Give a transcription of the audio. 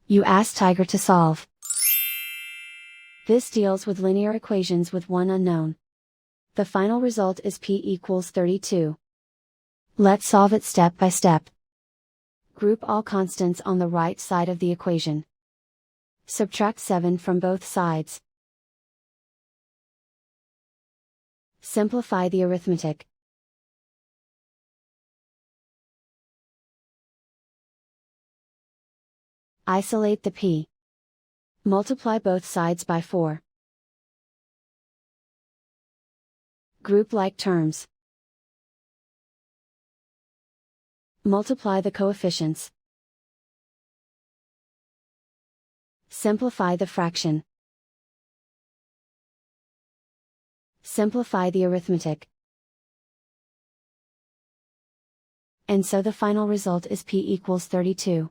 You ask Tiger to solve. This deals with linear equations with one unknown. The final result is p equals 32. Let's solve it step by step. Group all constants on the right side of the equation. Subtract 7 from both sides. Simplify the arithmetic. Isolate the p. Multiply both sides by 4. Group like terms. Multiply the coefficients. Simplify the fraction. Simplify the arithmetic. And so the final result is p equals 32.